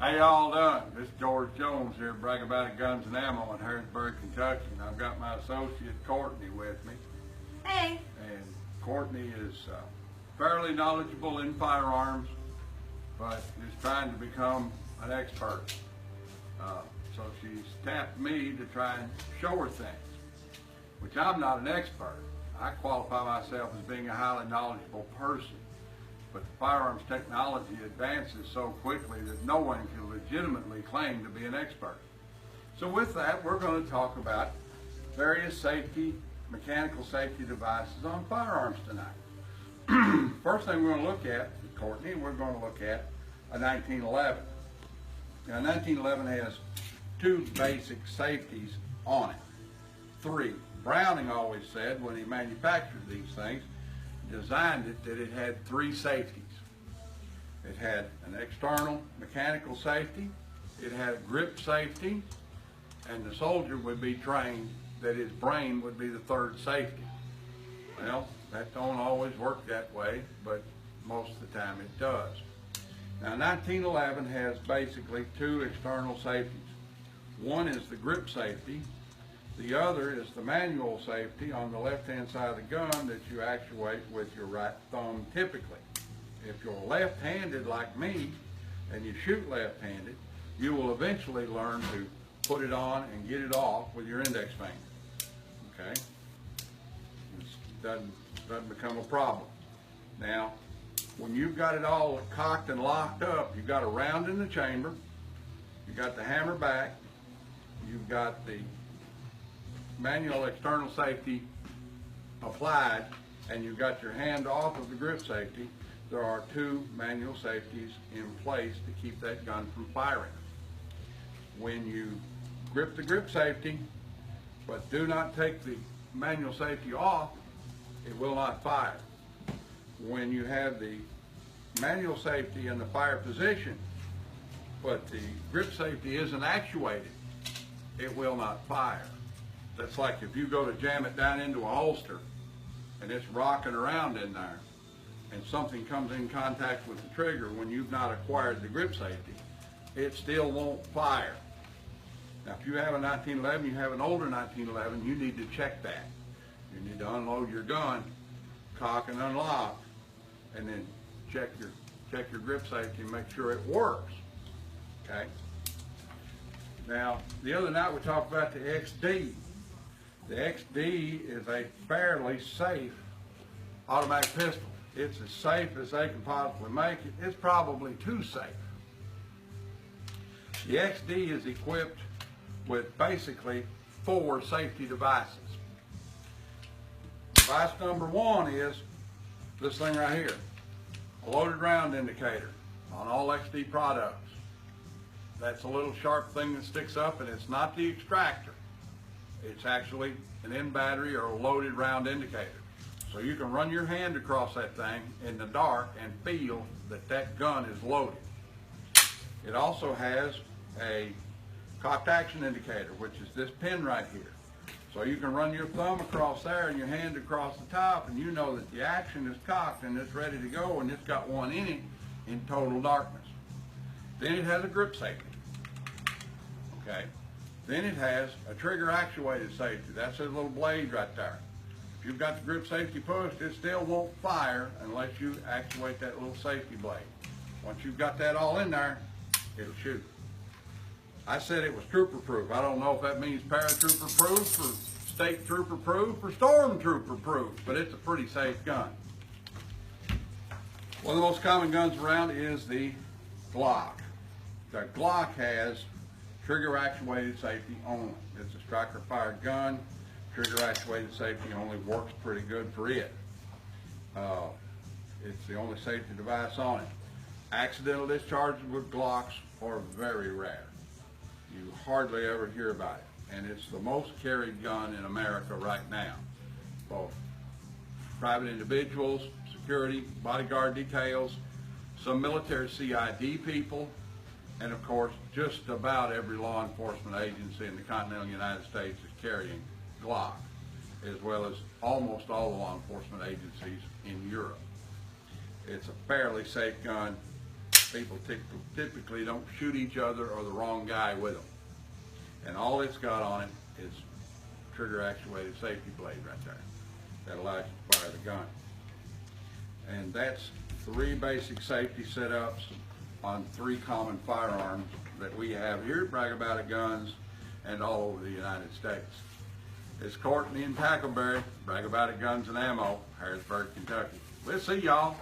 How y'all doing? This is George Jones here, Bragg about Guns and Ammo in Harrisburg, Kentucky. And I've got my associate Courtney with me. Hey. And Courtney is fairly knowledgeable in firearms, but is trying to become an expert. So she's tapped me to try and show her things, which I'm not an expert. I qualify myself as being a highly knowledgeable person. But the firearms technology advances so quickly that no one can legitimately claim to be an expert. So with that, we're going to talk about various mechanical safety devices on firearms tonight. First thing we're going to look at, Courtney, we're going to look at a 1911. Now, 1911 has two basic safeties on it. Three. Browning always said when he manufactured these things, designed it, that it had three safeties. It had an external mechanical safety, it had a grip safety, and the soldier would be trained that his brain would be the third safety. Well, that don't always work that way, but most of the time it does. Now, 1911 has basically two external safeties. One is the grip safety. The other is the manual safety on the left-hand side of the gun that you actuate with your right thumb typically. If you're left-handed like me and you shoot left-handed, you will eventually learn to put it on and get it off with your index finger. Okay? It doesn't become a problem. Now, when you've got it all cocked and locked up, you've got a round in the chamber, you've got the hammer back, you've got the manual external safety applied, and you've got your hand off of the grip safety, there are two manual safeties in place to keep that gun from firing. When you grip the grip safety, but do not take the manual safety off, it will not fire. When you have the manual safety in the fire position, but the grip safety isn't actuated, it will not fire. That's like if you go to jam it down into a holster and it's rocking around in there and something comes in contact with the trigger when you've not acquired the grip safety, it still won't fire. Now, if you have a 1911, you have an older 1911, you need to check that. You need to unload your gun, cock and unlock, and then check your grip safety and make sure it works. Okay? Now, the other night we talked about the XD. The XD is a fairly safe automatic pistol. It's as safe as they can possibly make it. It's probably too safe. The XD is equipped with basically four safety devices. Device number one is this thing right here, a loaded round indicator on all XD products. That's a little sharp thing that sticks up, and it's not the extractor. It's actually an end battery or a loaded round indicator. So you can run your hand across that thing in the dark and feel that that gun is loaded. It also has a cocked action indicator, which is this pin right here. So you can run your thumb across there and your hand across the top, and you know that the action is cocked and it's ready to go, and it's got one in it in total darkness. Then it has a grip safety. Okay. Then it has a trigger actuated safety. That's a little blade right there. If you've got the grip safety pushed, it still won't fire unless you actuate that little safety blade. Once you've got that all in there, it'll shoot. I said it was trooper proof. I don't know if that means paratrooper proof or state trooper proof or stormtrooper proof, but it's a pretty safe gun. One of the most common guns around is the Glock. The Glock has trigger actuated safety only. It's a striker fired gun. Trigger actuated safety only works pretty good for it. It's the only safety device on it. Accidental discharges with Glocks are very rare. You hardly ever hear about it. And it's the most carried gun in America right now. Both private individuals, security, bodyguard details, some military CID people, and of course, just about every law enforcement agency in the continental United States is carrying Glock, as well as almost all the law enforcement agencies in Europe. It's a fairly safe gun. people typically don't shoot each other or the wrong guy with them. And all it's got on it is trigger actuated safety blade right there that allows you to fire the gun. And that's 3 basic safety setups on 3 common firearms that we have here at Bragg About It Guns and all over the United States. It's Courtney and Tackleberry, Bragg About It Guns and Ammo, Harrisburg, Kentucky. We'll see y'all.